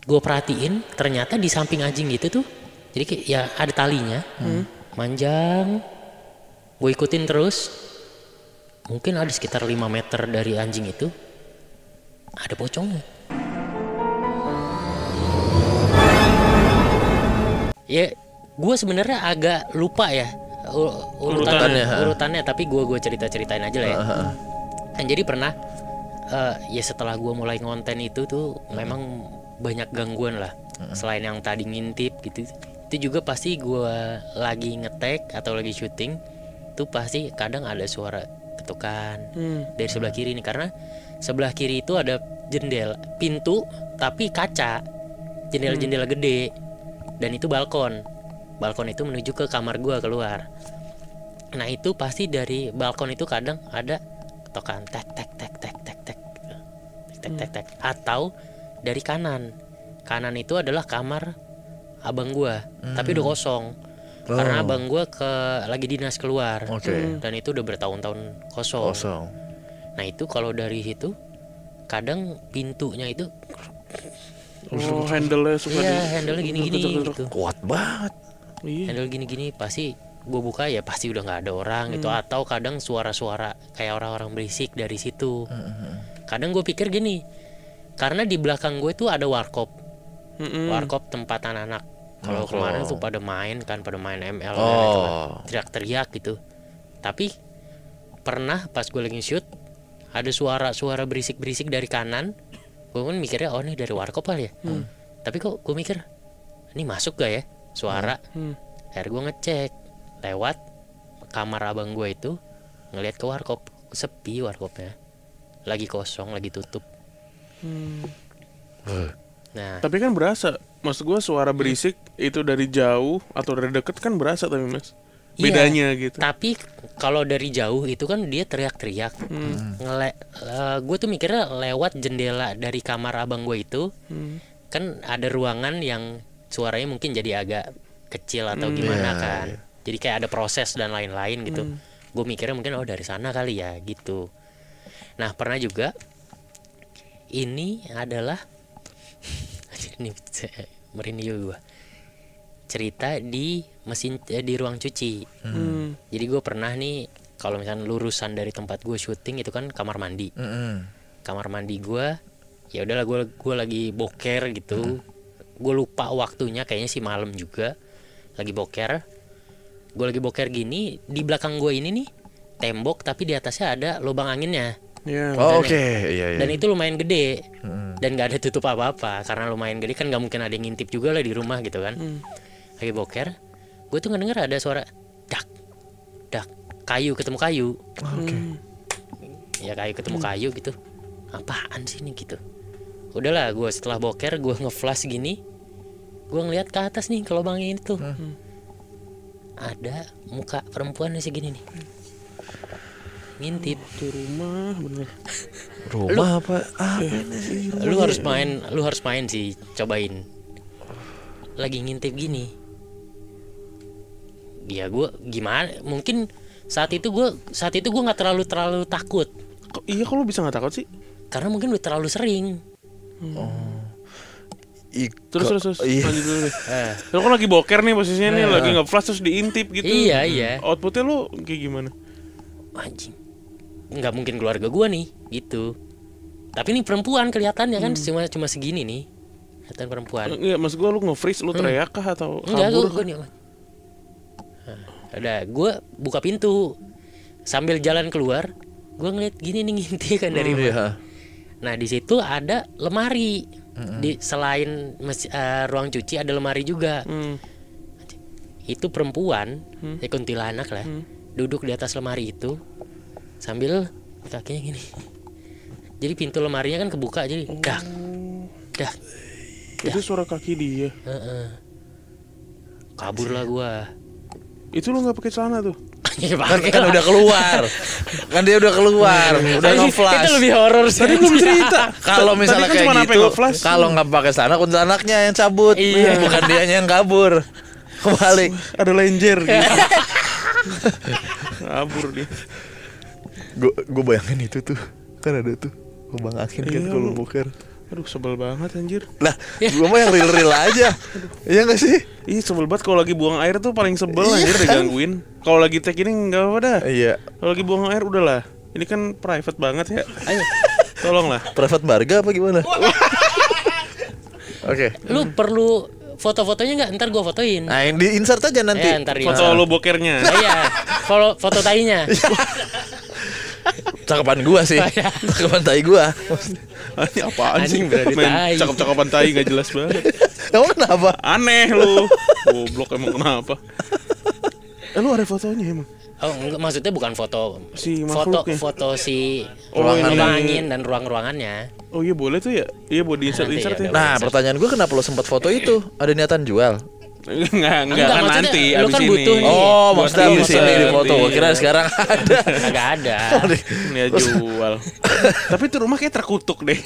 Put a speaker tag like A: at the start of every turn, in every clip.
A: gue perhatiin ternyata di samping anjing gitu tuh, jadi kayak ya ada talinya, manjang. Gue ikutin terus, mungkin ada sekitar 5 meter dari anjing itu ada pocongnya. Ya, gue sebenarnya agak lupa ya urutannya, tapi gue ceritain aja lah ya. Dan jadi pernah ya setelah gue mulai ngonten itu tuh memang banyak gangguan lah. Selain yang tadi ngintip gitu, itu juga pasti gue lagi ngetek atau lagi syuting tuh pasti kadang ada suara ketukan dari sebelah kiri nih, karena sebelah kiri itu ada jendela pintu tapi kaca, jendela gede, dan itu balkon itu menuju ke kamar gue keluar. Nah itu pasti dari balkon itu kadang ada ketukan tek tek tek tek tek tek tek tek tek, atau dari kanan itu adalah kamar abang gue, tapi udah kosong. Karena abang gue lagi dinas keluar, dan itu udah bertahun-tahun kosong. Nah itu kalau dari situ kadang pintunya itu
B: handle-nya suka
A: handle gini-gini gitu.
C: Kuat banget.
A: Handle gini-gini pasti gue buka ya pasti udah nggak ada orang gitu, atau kadang suara-suara kayak orang-orang berisik dari situ. Kadang gue pikir gini, karena di belakang gue tuh ada warkop tempat anak-anak. Kalau kemarin tuh pada main ML, teriak-teriak gitu. Tapi pernah pas gue lagi shoot ada suara berisik-berisik dari kanan. Gue kan mikirnya ini dari warkop kali ya. Tapi kok gue mikir ini masuk gak ya suara. Akhirnya gue ngecek lewat kamar abang gue itu, ngelihat ke warkop, sepi warkopnya, lagi kosong, lagi tutup. Nah
B: tapi kan berasa, maksud gue suara berisik itu dari jauh atau dari deket kan berasa, tapi mas bedanya gitu.
A: Tapi kalau dari jauh itu kan dia teriak-teriak. Gue tuh mikirnya lewat jendela dari kamar abang gue itu, kan ada ruangan yang suaranya mungkin jadi agak kecil atau gimana kan. Jadi kayak ada proses dan lain-lain gitu. Gue mikirnya mungkin dari sana kali ya gitu. Nah pernah juga ini adalah ini merinding gue, cerita di di ruang cuci. Jadi gue pernah nih, kalau misalnya lurusan dari tempat gue syuting itu kan kamar mandi. Kamar mandi gue, ya udahlah gue lagi boker gitu. Gue lupa waktunya, kayaknya sih malam juga. Lagi boker. Gue lagi boker gini, di belakang gue ini nih tembok tapi di atasnya ada lubang anginnya. Dan itu lumayan gede, dan nggak ada tutup apa-apa karena lumayan gede kan, nggak mungkin ada yang ngintip juga lah di rumah gitu kan. Lagi boker, gue tuh ngedenger ada suara dak kayu ketemu kayu. Ya kayu ketemu kayu gitu. Apaan sih ini gitu. Udahlah, gue setelah boker gue ngeflash gini, gue ngeliat ke atas nih ke lubang ini tuh. Ada muka perempuan segini nih, ngintip.
B: Tuh rumah bener.
C: Rumah apa ini sih?
A: Lu harus main sih, cobain. Lagi ngintip gini. Ya gue gimana? Mungkin saat itu gue nggak terlalu takut.
B: Iya, kok lu bisa nggak takut sih?
A: Karena mungkin udah terlalu sering.
B: Terus lanjut dulu deh. Lu kan lagi boker nih posisinya nih, lagi nge-flash terus diintip gitu.
A: Iya.
B: Outputnya lu kayak gimana?
A: Anjing, nggak mungkin keluarga gua nih gitu. Tapi ini perempuan kelihatannya kan cuma segini nih, kelihatan perempuan.
B: Iya, maksud gua lu nge-freeze, lu teriak kah atau
A: enggak?
B: kabur?
A: Gue nih. Ada, gua buka pintu sambil jalan keluar, gua ngeliat gini nih ngintip kan dari mana. Nah di situ ada lemari. Di selain ruang cuci ada lemari juga. Itu perempuan, kuntilanak lah, duduk di atas lemari itu sambil kakinya gini. Jadi pintu lemarinya kan kebuka, jadi dak.
B: Itu suara kaki dia.
A: Kabur lah gua.
B: Itu lu nggak pakai celana tuh?
C: Kan udah keluar. Kan dia udah keluar, udah nge-flash.
A: Itu lebih horor sih.
B: Tadi belum cerita.
C: Kalau misalnya
B: Tadi kan
C: kayak gitu, kalau nggak pakai celana, kuntilanaknya yang cabut, bukan dianya yang kabur. Kebalik.
B: Ada lenjer gitu. Kabur dia.
C: Gue bayangin itu tuh, kan ada tuh lubang angin kan kalau boker.
B: Aduh sebel banget anjir.
C: Lah, gua mah yang real aja. Iya enggak sih?
B: Ih sebel banget kalau lagi buang air tuh paling sebel anjir digangguin. Kalau lagi take ini enggak apa-apa dah.
C: Iya.
B: Kalau lagi buang air udahlah. Ini kan private banget ya.
A: Ayo.
B: Tolonglah.
C: Private Barga apa gimana? Oke.
A: Lu perlu foto-fotonya nggak? Ntar gua fotoin.
C: Nah, yang di insert aja nanti.
A: Ya, ntar
B: Foto lu bokernya.
A: Iya, foto tainya.
C: Cakapan gua sih. Cakapan tai gua.
B: Ini apaan sih?
A: Anjing berarti
B: Main
A: tai.
B: cakep-cakapan tai gak jelas banget.
C: Kamu kenapa?
B: Aneh lu. Goblok emang kenapa? Lu ada fotonya emang?
A: Oh, enggak, maksudnya bukan foto
B: Si
A: foto
B: makhluknya.
A: foto si
C: Ruangan
A: ruangan
B: ini.
A: angin dan ruangannya.
B: Oh iya boleh tuh ya? Iya boleh di insert
A: Nanti
B: insert
A: ya,
B: ya.
C: Nah, pertanyaan gua kenapa lo sempat foto itu? Ada niatan jual?
B: Enggak
A: Enggak,
B: kan
A: maksudnya
B: nanti
A: lu
B: abis
A: kan
B: ini.
A: butuh nih.
C: Oh,
B: Buat
C: maksudnya di
B: insert,
C: sini di foto. Gua kira
B: iya.
C: sekarang ada.
A: Kagak ada.
B: Ini ya jual. Tapi itu rumah kayak terkutuk deh.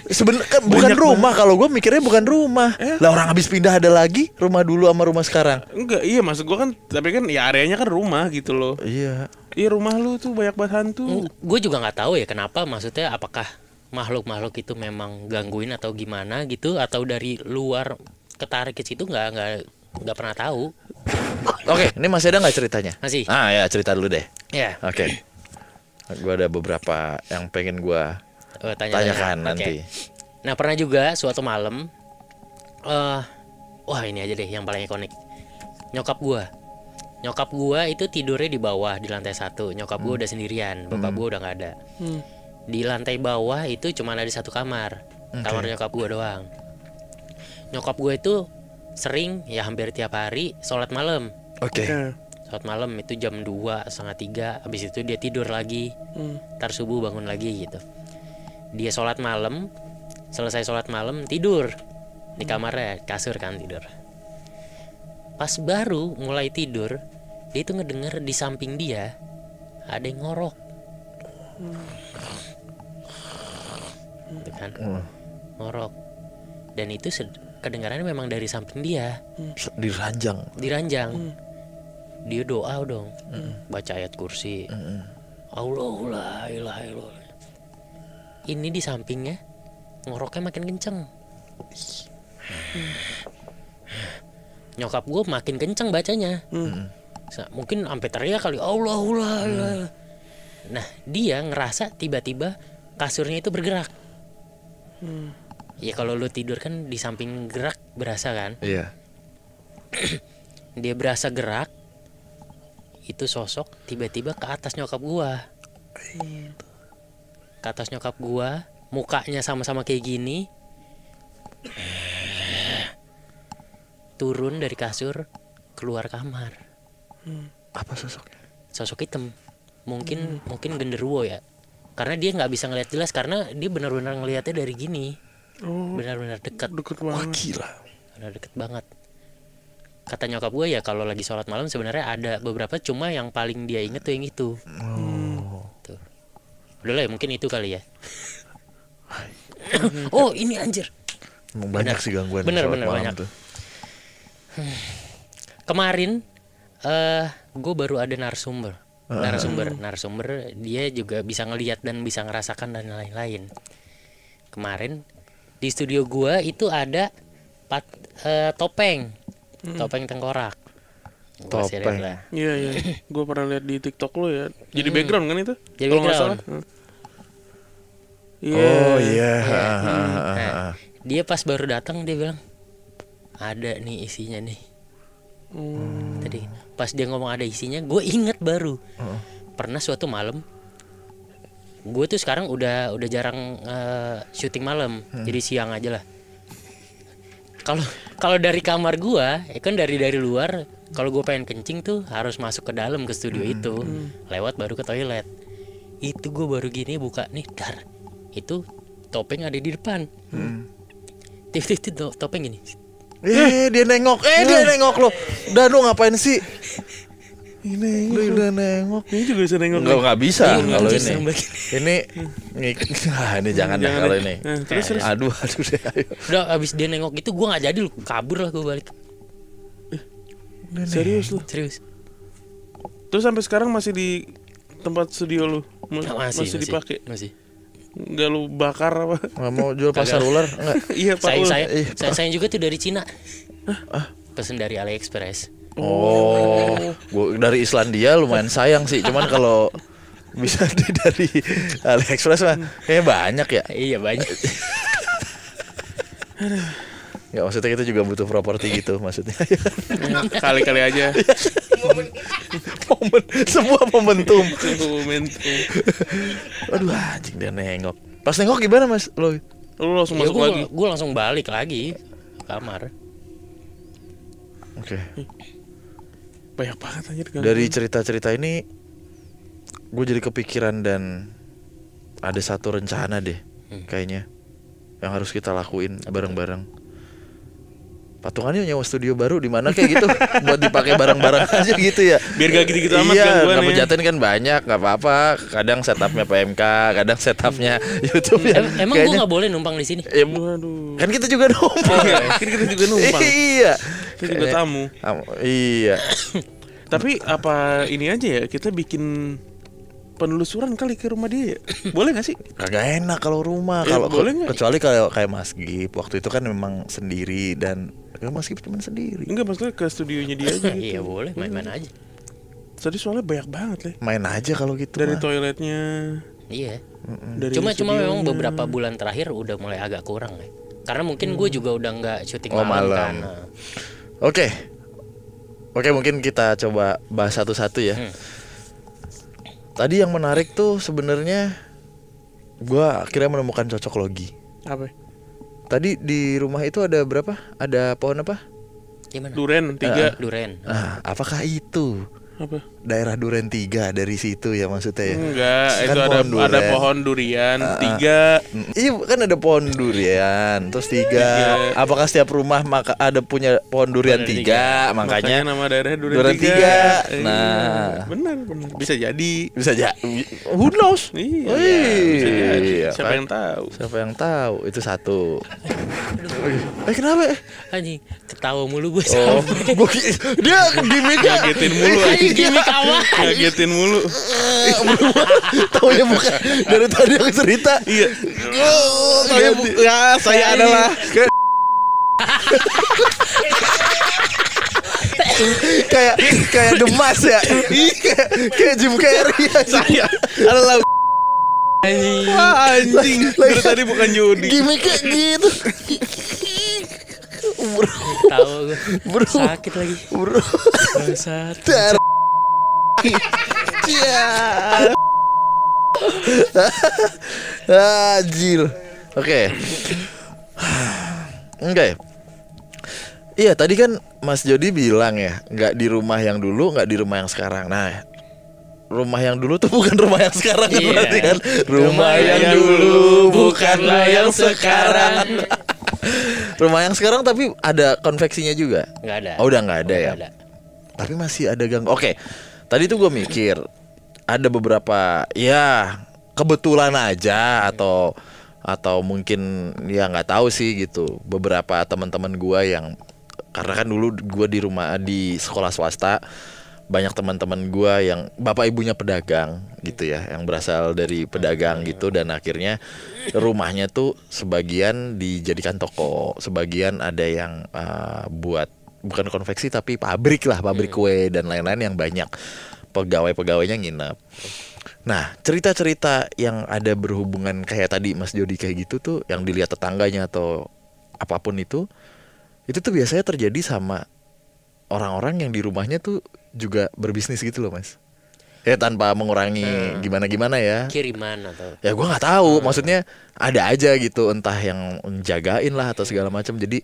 C: Sebenarnya kan bukan
B: Banyak
C: rumah, kalau gue mikirnya bukan rumah. Lah orang habis pindah ada lagi rumah dulu sama rumah sekarang.
B: Enggak, iya maksud gua kan tapi kan ya areanya kan rumah gitu loh.
C: Iya.
B: Iya rumah lu tuh banyak banget hantu.
A: Gue juga nggak tahu ya kenapa, maksudnya apakah makhluk-makhluk itu memang gangguin atau gimana gitu, atau dari luar ketarik ke situ, nggak pernah tahu.
C: Oke, ini masih ada nggak ceritanya?
A: Masih.
C: Ah ya, cerita dulu deh.
A: Ya,
C: Oke. Gue ada beberapa yang pengen gue tanyakan
A: Oke.
C: nanti.
A: Nah, pernah juga suatu malam, wah ini aja deh yang paling ikonik. Nyokap gua itu tidurnya di bawah di lantai 1. Nyokap gua udah sendirian, bokap gua udah nggak ada. Di lantai bawah itu cuma ada satu kamar, kamar nyokap gua doang. Nyokap gua itu sering ya hampir tiap hari sholat malam.
C: Oke.
B: Ya.
A: Sholat malam itu jam 2, setengah 3. Habis itu dia tidur lagi. Ntar subuh bangun lagi gitu. Dia sholat malam, selesai sholat malam tidur di kamarnya, kasur kan tidur. Pas baru mulai tidur, dia itu ngedenger di samping dia ada yang ngorok. Gitu kan, ngorok. Dan itu kedengarannya memang dari samping dia,
C: Di ranjang.
A: di ranjang. Dia doa dong, baca ayat kursi. Allahu la ilaha illallah. Ini di sampingnya ngoroknya makin kenceng. Nyokap gue makin kenceng bacanya. Mungkin sampai teriak kali, Allahu la ilaha. Nah, dia ngerasa tiba-tiba kasurnya itu bergerak. Ya kalau lu tidur kan di samping gerak berasa kan?
C: Iya.
A: Dia berasa gerak. Itu sosok tiba-tiba ke atas nyokap gua. Ke atas nyokap gua, mukanya sama-sama kayak gini. Turun dari kasur, keluar kamar.
C: Apa sosoknya?
A: Sosok hitam. Mungkin genderuwo ya. Karena dia nggak bisa ngelihat jelas karena dia benar-benar ngelihatnya dari gini. Benar-benar dekat.
B: Deket
C: Wah
B: banget.
C: gila.
A: Benar deket banget. Kata nyokap gue ya kalau lagi sholat malam sebenarnya ada beberapa, cuma yang paling dia inget tuh yang itu. Tuh. Udah lah ya, mungkin itu kali ya. Oh ini anjir.
C: Emang banyak
A: Bener.
C: sih gangguan
A: Bener,
C: sholat
A: bener,
C: malam
A: banyak.
C: tuh.
A: Kemarin gue baru ada narasumber. Narasumber dia juga bisa ngelihat dan bisa ngerasakan dan lain-lain. Kemarin di studio gue itu ada topeng tengkorak. Gua masih ada
C: Topeng.
A: lah.
B: Iya iya. Gue pernah lihat di TikTok lu ya. Jadi background kan itu?
A: Jadi
B: Kalau nggak
A: background.
B: salah. Iya.
C: Oh iya.
A: Nah, dia pas baru datang dia bilang ada nih isinya nih. Tadi pas dia ngomong ada isinya, gue inget baru. Pernah suatu malam, gue tuh sekarang udah jarang syuting malam, jadi siang aja lah. Kalau dari kamar gue, kan dari luar, kalau gue pengen kencing tuh harus masuk ke dalam ke studio itu, lewat baru ke toilet. Itu gue baru gini buka nih, dar. Itu topeng ada di depan. Tiba-tiba topeng gini.
C: Dia nengok. Dia nengok lo. Dan lu ngapain sih? Ini udah nengok.
B: Ini juga bisa nengok.
C: Nggak bisa
A: Iya,
C: kalau
A: anjir,
C: ini.
A: serem banget.
C: Ini jangan dah
B: Jangan
C: kalau
B: deh.
C: ini.
B: Nah, terus.
C: Aduh deh. Ayo.
A: Udah abis dia nengok itu gue nggak jadi, lu kabur lah gue balik.
B: Serius lu.
A: Serius.
B: Terus sampai sekarang masih di tempat studio lu?
A: Masih
B: Masih dipakai.
A: masih.
B: Nggak lu bakar apa?
C: Nggak mau jual pasar ular enggak?
B: Iya Pak.
A: Saya juga tuh dari Cina. Pesen dari AliExpress.
C: Gua dari Islandia lumayan sayang sih, cuman kalau bisa dari AliExpress mah kayaknya banyak ya.
A: Iya banyak.
C: Ya maksudnya kita juga butuh properti gitu maksudnya.
B: Kali-kali aja.
C: Sebuah momentum.
B: Momentum.
C: Aduh anjing dia nengok. Pas nengok gimana Mas lo?
B: Lu langsung
A: Ya,
B: masuk lagi.
A: gue langsung balik lagi ke kamar.
C: Oke.
B: Banyak banget anjir.
C: Dari cerita-cerita ini gue jadi kepikiran dan ada satu rencana deh kayaknya yang harus kita lakuin bareng-bareng. Patungannya nyewa studio baru di mana kayak gitu buat dipakai bareng-bareng aja gitu ya.
B: Biar gak gitu-gitu amat
C: iya,
B: gangguan ya.
C: Pejaten kan banyak, nggak apa-apa. Kadang setupnya PMK, kadang setupnya YouTube ya.
A: Emang gue nggak boleh numpang di sini?
B: Waduh.
C: Kan kita juga numpang.
B: Kan kita juga numpang.
C: Iya.
B: Kita juga tamu.
C: Iya.
B: Tapi apa ini aja ya, kita bikin penelusuran kali ke rumah dia ya? Boleh gak sih?
C: Kagak enak kalau rumah, kalau
B: boleh nggak?
C: kecuali kalau kayak Mas Gip waktu itu kan memang sendiri dan Mas Gip cuma sendiri.
B: Enggak, maksudnya ke studionya dia aja gitu.
A: Iya boleh, main-main aja.
B: Tadi soalnya banyak banget lah.
C: Main aja kalau gitu.
B: Dari
C: mah.
B: toiletnya.
A: Iya.
B: Dari
A: Cuma
B: studionya.
A: memang beberapa bulan terakhir udah mulai agak kurang ya. Karena mungkin gue juga udah nggak syuting malam
C: malam.
A: kan. Nah.
C: Oke, mungkin kita coba bahas satu-satu ya. Tadi yang menarik tuh sebenarnya gua akhirnya menemukan cocok logi.
B: Apa?
C: Tadi di rumah itu ada berapa? Ada pohon apa?
A: Gimana?
B: Duren 3.
A: Duren.
C: Apakah itu
B: Apa?
C: daerah Duren 3 dari situ ya maksudnya ya?
B: Enggak,
C: Kan
B: itu
C: pohon duren.
B: ada pohon durian 3.
C: Iya kan ada pohon durian, terus 3. Apakah setiap rumah maka ada punya pohon durian 3?
B: Makanya
C: Makanya
B: nama daerah Duren
C: Duren
B: 3.
C: 3. Nah.
B: benar. Bisa jadi.
C: bisa aja. Who knows?
B: Iya, bisa jadi. Siapa
C: kan?
B: yang tahu?
C: Siapa yang tahu? Itu satu. Kenapa?
A: Anjing, ketawa mulu gue
C: Oh,
A: sampai.
C: dia gimmicknya
B: Ngagetin mulu anjing.
A: Gimik awal.
B: Ngagetin mulu.
C: taunya bukan dari tadi aku cerita.
B: Iya.
C: Taunya
B: Ya, saya adalah
C: kayak Demas ya. kayak Jim Carrey ya.
B: saya adalah
A: Anjing.
B: Wah, anjing. Dari tadi bukan Jody.
C: Gimmicknya gitu.
A: Tahu gue.
C: Bro.
A: Sakit lagi.
C: Bro.
A: Bangsat.
C: Ya. Anjir. Oke. Iya tadi kan Mas Jody bilang ya nggak di rumah yang dulu, nggak di rumah yang sekarang. Nah, rumah yang dulu tuh bukan rumah yang sekarang kan
A: Iya.
C: berarti kan? Rumah yang dulu bukanlah yang sekarang. Rumah yang sekarang tapi ada konveksinya juga.
A: Nggak ada.
C: Oh udah nggak ada ya.
A: Nggak ada.
C: Tapi masih ada gang. Oke, tadi tuh gue mikir ada beberapa ya kebetulan aja atau mungkin ya nggak tahu sih gitu. Beberapa teman-teman gue yang karena kan dulu gue di sekolah swasta, banyak teman-teman gue yang bapak ibunya pedagang gitu ya, yang berasal dari pedagang gitu dan akhirnya rumahnya tuh sebagian dijadikan toko, sebagian ada yang buat bukan konveksi tapi pabrik kue dan lain-lain yang banyak pegawai-pegawainya nginep. Nah, cerita-cerita yang ada berhubungan kayak tadi Mas Jody kayak gitu tuh yang dilihat tetangganya atau apapun itu tuh biasanya terjadi sama orang-orang yang di rumahnya tuh juga berbisnis gitu loh Mas. Ya tanpa mengurangi gimana-gimana ya.
A: Kiriman atau
C: Ya gua nggak tahu, maksudnya ada aja gitu entah yang menjagain lah atau segala macam. Jadi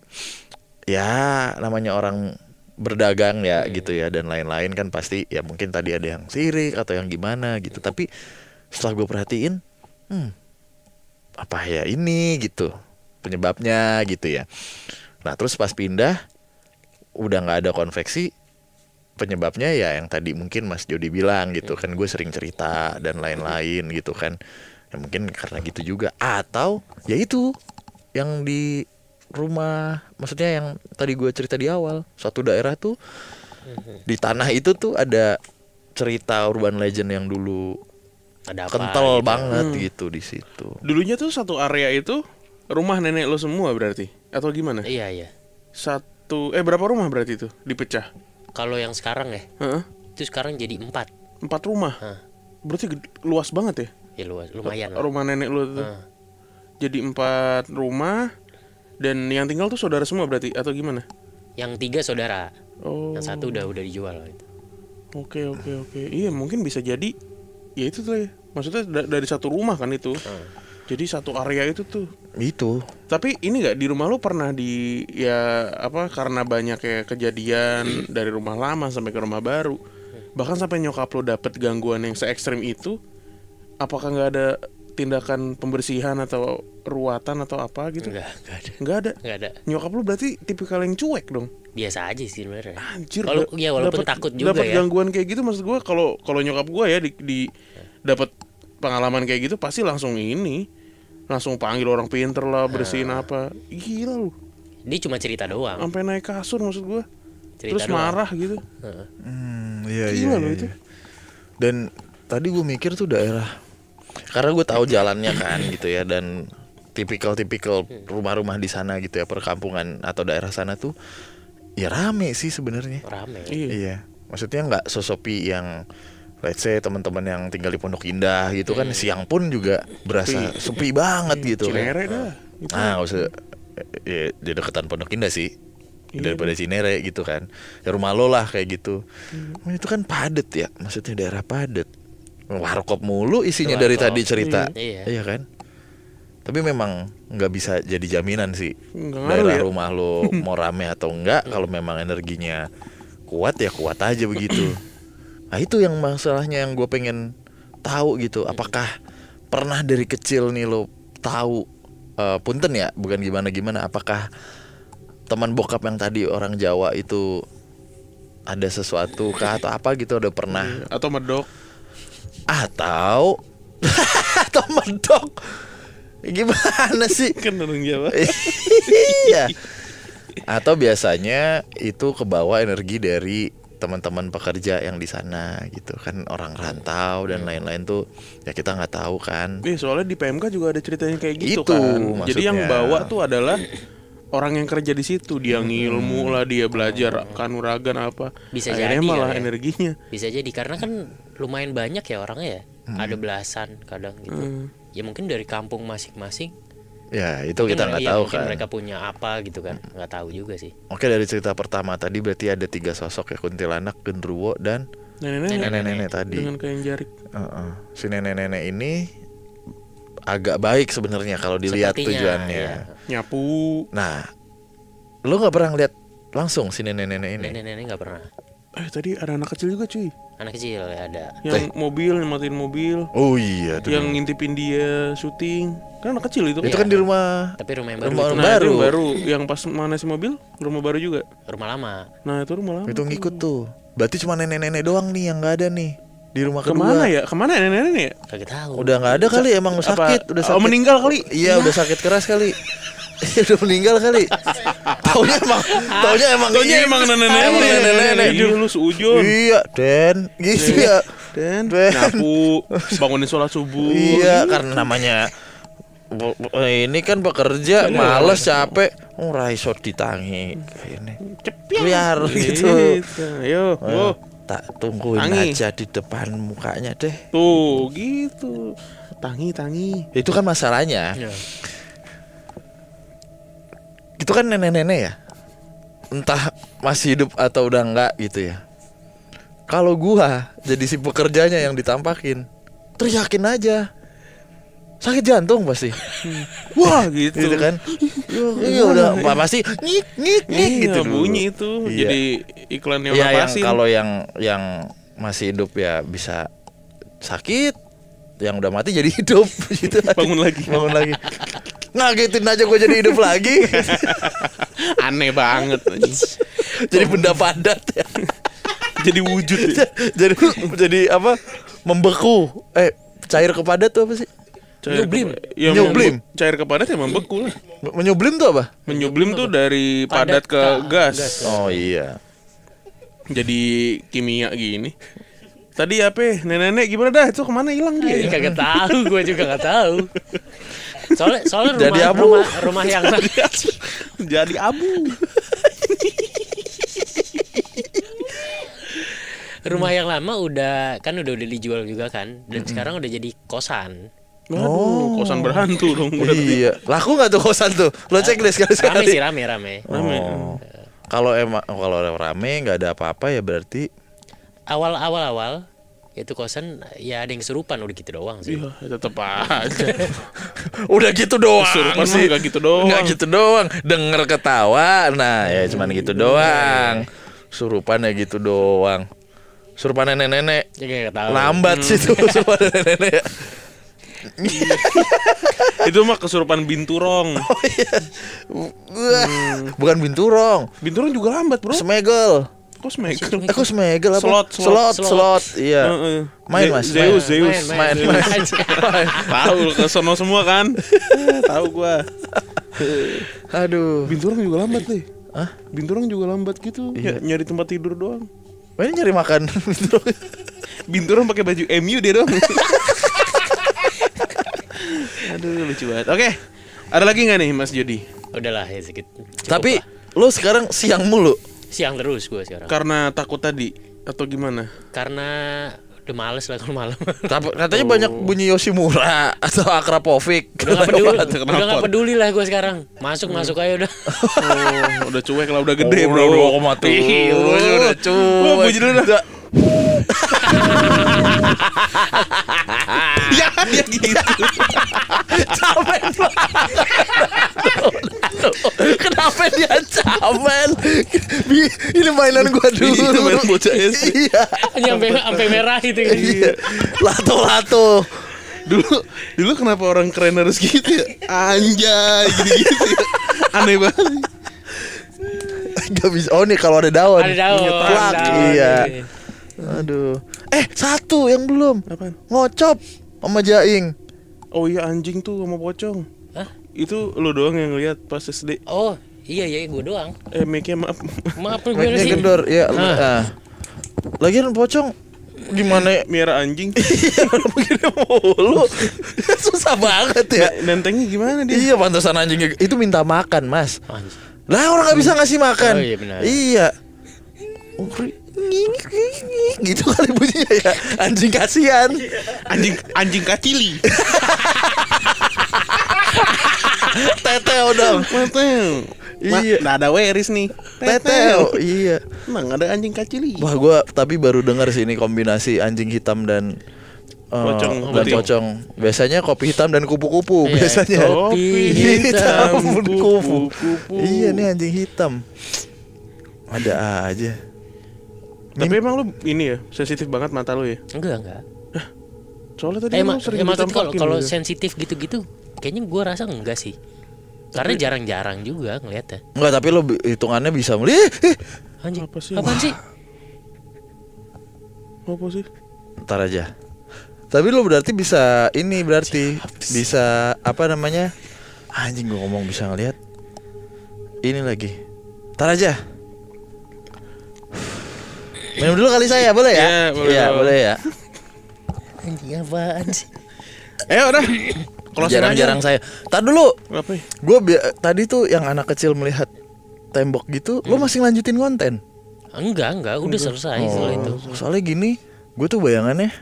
C: ya namanya orang berdagang ya gitu ya dan lain-lain kan pasti ya mungkin tadi ada yang sirik atau yang gimana gitu. Tapi setelah gue perhatiin, apa ya ini gitu penyebabnya gitu ya. Nah terus pas pindah udah nggak ada konveksi, penyebabnya ya yang tadi mungkin Mas Jody bilang gitu kan, gue sering cerita dan lain-lain gitu kan. Ya mungkin karena gitu juga atau ya itu yang di rumah, maksudnya yang tadi gue cerita di awal, suatu daerah tuh di tanah itu tuh ada cerita urban legend yang dulu
A: Ada apa
C: kental
A: gitu.
C: banget gitu di situ.
B: Dulunya tuh satu area itu rumah nenek lo semua berarti atau gimana?
A: Iya.
B: Berapa rumah berarti itu dipecah?
A: Kalau yang sekarang ya,
B: Heeh.
A: itu sekarang jadi 4.
B: 4 rumah.
A: Hah.
B: Berarti luas banget ya?
A: Ya lumayan lah.
B: Rumah nenek lo tuh.
A: Hah.
B: Jadi 4 rumah dan yang tinggal tuh saudara semua berarti atau gimana?
A: Yang 3 saudara,
B: Oh.
A: yang 1 udah dijual gitu.
B: Oke. Iya, mungkin bisa jadi ya itu tuh ya. Maksudnya dari satu rumah kan itu. Jadi satu area itu tuh.
C: Itu.
B: Tapi ini nggak di rumah lo pernah karena banyak kayak kejadian dari rumah lama sampai ke rumah baru. Bahkan sampai nyokap lo dapet gangguan yang se ekstrim itu, apakah nggak ada tindakan pembersihan atau ruatan atau apa gitu?
A: Enggak ada.
B: Nggak ada. Nyokap lo berarti tipikal yang cuek dong.
A: Biasa aja sih sebenarnya.
B: Anjir.
A: Walaupun takut juga
B: dapat
A: ya.
B: gangguan kayak gitu, maksud gue kalau nyokap gue ya di dapat pengalaman kayak gitu pasti langsung panggil orang pinter lah, bersihin apa. Gila lu.
A: Dia cuma cerita doang.
B: Sampai naik kasur maksud gue.
A: Cerita
B: Terus
A: doang.
B: marah gitu.
C: Iya.
B: Gila loh itu.
C: Dan tadi gue mikir tuh daerah, karena gue tahu jalannya kan gitu ya, dan tipikal rumah-rumah di sana gitu ya, perkampungan atau daerah sana tuh ya rame sih sebenarnya.
A: Rame.
C: Iya. Maksudnya nggak sesepi yang let's say teman-teman yang tinggal di Pondok Indah gitu kan, siang pun juga berasa sepi banget gitu.
B: Cinere dah. Gitu.
C: Nah, nggak usah ya, di deketan Pondok Indah sih. Daripada Cinere gitu kan. Ya rumah lo lah kayak gitu. Itu kan padet ya, maksudnya daerah padet. Warkop mulu isinya dari tadi cerita. Iya kan? Tapi memang nggak bisa jadi jaminan sih. Daerah rumah lo mau rame atau enggak, kalau memang energinya kuat ya kuat aja begitu. Nah itu yang masalahnya yang gue pengen tahu gitu. Apakah pernah dari kecil nih lo tahu, punten ya, bukan gimana-gimana, apakah teman bokap yang tadi orang Jawa itu ada sesuatu kah atau apa gitu, udah pernah?
B: Atau medok?
C: Atau medok? Gimana sih?
B: Kan orang Jawa.
C: Iya. Atau biasanya itu kebawa energi dari teman-teman pekerja yang di sana gitu kan, orang rantau dan lain-lain tuh ya kita nggak tahu kan.
B: Soalnya di PMK juga ada ceritanya kayak gitu
C: itu,
B: kan.
C: maksudnya.
B: Jadi yang bawa tuh adalah orang yang kerja di situ, dia ngilmu lah, dia belajar kanuragan apa.
A: Bisa
B: akhirnya
A: jadi
B: malah
A: ya.
B: energinya.
A: Bisa jadi karena kan lumayan banyak ya orangnya ya. Ada belasan kadang gitu. Ya mungkin dari kampung masing-masing.
C: Ya itu kita nggak tahu
A: mungkin
C: kan.
A: mereka punya apa gitu kan, nggak tahu juga sih.
C: Oke, dari cerita pertama tadi berarti ada 3 sosok ya, kuntilanak, genderuwo, dan nenek-nenek tadi.
B: Dengan kain jarik.
C: Si nenek-nenek ini agak baik sebenarnya kalau dilihat
A: Sepertinya,
C: tujuannya.
A: ya.
B: Nyapu.
C: Nah, lo nggak pernah lihat langsung si nenek-nenek ini?
A: Nenek-nenek nggak pernah.
B: Tadi ada anak kecil juga cuy.
A: Anak kecil ya ada.
B: Yang mobil, yang matiin mobil.
C: Oh iya tuh.
B: Yang ngintipin dia syuting. Kan anak kecil itu.
C: Itu kan di rumah.
A: Tapi rumah yang baru.
C: Rumah
A: Itu.
B: Nah,
C: baru.
B: itu yang baru. Yang pas mana si mobil? Rumah baru juga.
A: Rumah lama.
B: Nah itu rumah lama.
C: Itu ngikut tuh. Berarti cuma nenek-nenek doang nih yang nggak ada nih di rumah kedua.
B: Kemana ya? Kemana nenek-nenek ya?
A: Kagak tahu.
C: Udah nggak ada kali, emang sakit. Udah sakit.
B: Oh, meninggal kali.
C: Iya, udah sakit keras kali. Udah meninggal kali. Taunya emang nenek-nenek.
B: Iya lu seujun.
C: Iya, Den. Gitu ya.
B: Dan nyapu, bangunin sholat subuh.
C: Iya, karena namanya ini kan bekerja, males, capek. Raisot ditangi ini. Biar gitu.
B: Ayo,
C: tak tungguin
B: Tangi.
C: aja di depan mukanya deh.
B: Tuh, gitu. Tangi.
C: Itu kan masalahnya.
A: Ya.
C: Itu kan nenek-nenek ya. Entah masih hidup atau udah enggak gitu ya. Kalau gua jadi si pekerjanya yang ditampakin, teriakin aja. Sakit jantung pasti.
B: Wah, gitu.
C: Gitu kan. Iya udah pasti ngik gitu dulu.
B: Bunyi itu.
C: Iya.
B: Jadi iklan yang
C: Iya, yang
B: napasin.
C: kalau yang masih hidup ya bisa sakit, yang udah mati jadi hidup gitu.
B: Bangun lagi.
C: Ngagetin aja gue jadi hidup lagi.
B: Aneh banget.
C: Jadi benda padat ya.
B: Jadi wujud ya.
C: jadi apa? Membeku. Cair kepadat tuh apa sih? Nyublim.
B: Cair kepadat ya membeku lah.
C: Menyublim tuh apa?
B: Menyublim tuh dari padat ke gas.
C: Oh iya.
B: Jadi kimia gini. Tadi apa? Nenek gimana dah? Itu kemana hilang dia?
A: Kagak tahu, gue juga nggak tahu. Soalnya
C: Jadi abu.
A: rumah yang
B: Jadi abu.
A: rumah yang lama udah dijual juga kan, dan sekarang udah jadi kosan.
B: Waduh, kosan berhantu dong.
C: Iya. Laku nggak tuh kosan tuh? Lo cek deh
A: Rame
C: sekali-sekali.
A: sih, rame.
C: Oh. Kalau rame nggak ada apa-apa ya berarti.
A: Awal itu kosan ya ada yang kesurupan, udah gitu doang sih.
B: Iya, tetep aja.
C: Udah gitu doang
B: Kesurupan mah
C: sih.
B: nggak gitu doang.
C: Nggak gitu doang. Denger ketawa, nah ya cuman gitu doang. Surupan ya gitu doang. Surupan nenek-nenek.
A: Ya nggak tahu.
C: Lambat sih tuh surupan nenek-nenek.
B: Itu mah kesurupan binturong.
C: Bukan binturong,
B: Binturong juga lambat, Bro.
C: smegel.
B: Kok smegel?
C: Aku smegel apa?
B: Slot.
C: Iya. Main Mas.
B: Zeus.
C: Main.
B: Tahu ke sono semua kan? Tahu gua.
C: Aduh.
B: Binturong juga lambat deh.
C: Hah?
B: Binturong juga lambat gitu.
C: Iya.
B: Nyari tempat tidur doang.
C: Ini nyari makan binturong.
B: Binturong pakai baju MU dia doang. Aduh, lucu banget. Oke. Ada lagi nggak nih Mas Jody?
A: Udahlah ya sedikit.
C: Tapi lu sekarang siang mulu.
A: Siang terus gue sekarang.
B: Karena takut tadi atau gimana?
A: Karena udah males lah kalau malam.
C: Katanya banyak bunyi Yoshimura atau Akrapovic.
A: Udah gak peduli,
B: Kenapa?
A: udah gak peduli lah gue sekarang. Masuk aja udah.
B: Oh, udah cuek lah, udah gede, Bro.
C: Iya, udah
B: Wah, puji dulu dah. Ya, dia gitu.
C: Camen. Kenapa dia camen? Ini mainan gua dulu.
B: Ini main bocah SD.
C: Iya.
A: Sampai merah itu kan.
C: Iya. Lato.
B: Dulu kenapa orang keren harus gitu ya? Anjay, gitu-gitu ya. Aneh banget.
C: Gak bisa. Oh nih kalau ada daun.
A: Ada daun.
C: Plak. Iya. Aduh. Satu yang belum.
B: Apaan?
C: Ngocop sama Jaing.
B: Oh iya, anjing tuh sama pocong.
A: Hah?
B: Itu lu doang yang lihat pas SD.
A: Oh iya gue doang.
B: Mic-nya maaf.
A: Maaf gue
C: Mic-nya
A: sih.
C: kendor. Ya. Lagian pocong gimana?
B: Miara anjing.
C: Begini mulu. Susah banget ya.
B: Nentengnya gimana dia?
C: Iya, pantesan anjing itu minta makan, Mas.
A: Anjing.
C: Lah orang nggak bisa ngasih makan.
A: Oh, iya benar.
C: Iya. Gitu kali bunyinya ya. Anjing kasihan.
B: Anjing kacili.
C: Teteo dong.
B: Mateo.
C: Iya.
B: Nggak ada Weris nih.
C: Teteo. Iya.
B: Emang ada anjing kacili.
C: Wah, gua tapi baru dengar sih ini kombinasi anjing hitam dan
B: Pocong
C: dan
B: putih.
C: pocong. Biasanya kopi hitam dan kupu-kupu
A: Iya,
C: biasanya.
A: kopi hitam,
C: kupu-kupu.
B: kupu-kupu.
C: Iya nih anjing hitam. Ada aja.
B: Tapi emang lu ini ya, sensitif banget mata lu ya?
A: Enggak.
B: Soalnya tadi lu sering
A: Maksud
B: ditampakin
A: kalau
B: gitu.
A: sensitif gitu-gitu, kayaknya gue rasa enggak sih. Karena jarang-jarang juga ngeliatnya.
C: Enggak, tapi lo hitungannya bisa melihat.
A: Anjing.
B: Apa sih?
A: Apaan sih?
B: Apa sih?
C: Ntar aja. Tapi lo berarti bisa ini berarti bisa apa namanya? Anjing gue ngomong bisa ngelihat. Ini lagi. Ntar aja. Minum dulu kali saya, boleh ya?
B: Iya, boleh
C: Iya,
B: dong.
C: boleh ya.
A: Anjing apaan sih?
B: Udah. Closing
C: Jarang-jarang
B: aja.
C: saya. Tar dulu.
B: Apa?
C: Gue tadi tuh yang anak kecil melihat tembok gitu, lo masih lanjutin konten?
A: Enggak, udah selesai setelah itu.
C: Soalnya gini, gue tuh bayangannya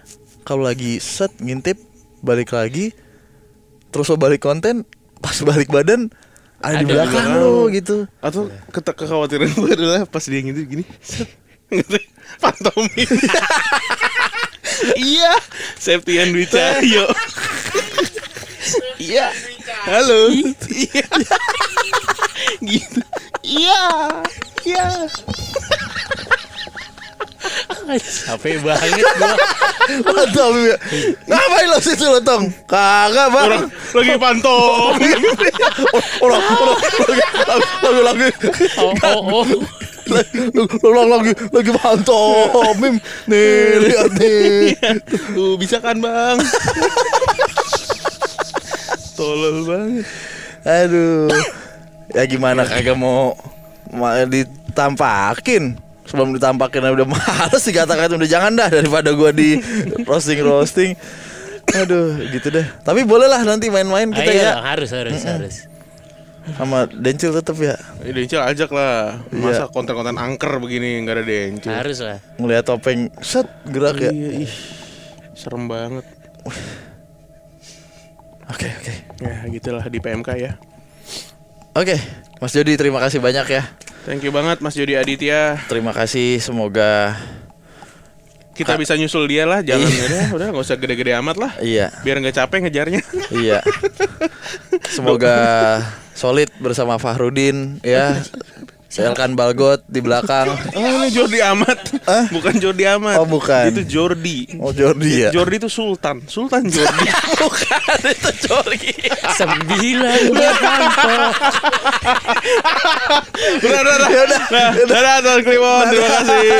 C: kalau lagi set ngintip balik lagi, terus lo balik konten, pas balik badan ada di
A: Ada di
C: belakang
B: belakang.
C: lo gitu.
B: Atau kekhawatiran gue adalah pas dia gitu gini. Pantomim. Iya, Septian Dwi Cahyo. Iya. Halo. Iya. Gitu. Iya. Iya.
A: Capek banget gua.
C: Mantap ya. Ngapain lo situ lo tong? Kagak bang.
B: Orang lagi pantomim.
C: Orang lagi
A: Oh.
C: lagi pantomim nih, lihat nih.
B: Tuh bisa kan bang? Tolol banget.
C: Aduh, ya gimana kagak mau ditampakin? Sebelum ditampakin udah males dikatakan udah jangan dah daripada gua di roasting. Aduh, gitu deh. Tapi boleh lah nanti main-main kita ya.
A: Harus.
C: Sama Dencil tetap ya.
B: Dencil ajak lah. Masa
C: Iya.
B: konten-konten angker begini nggak ada Dencil.
A: Harus lah.
C: Ngelihat topeng set gerak ya.
B: Iya, ih. Serem banget.
C: Oke.
B: Ya gitulah di PMK ya.
C: Oke, Mas Jody terima kasih banyak ya.
B: Thank you banget Mas Jody Aditya.
C: Terima kasih, semoga
B: Kita bisa nyusul dia lah. Jangan udah nggak usah gede-gede amat lah.
C: iya,
B: Biar nggak capek ngejarnya.
C: iya. Semoga solid bersama Fahrudin ya. Selkan Balgot di belakang.
B: Oh ini Jordi Amat. Bukan Jordi Amat.
C: Oh, bukan.
B: Itu Jordi.
C: Oh, Jordi ya.
B: Jordi itu Sultan Jordi.
C: Bukan, itu Jordi.
A: 9 bertampok.
B: Udah. Dadah Tuan Kliwon. Terima kasih.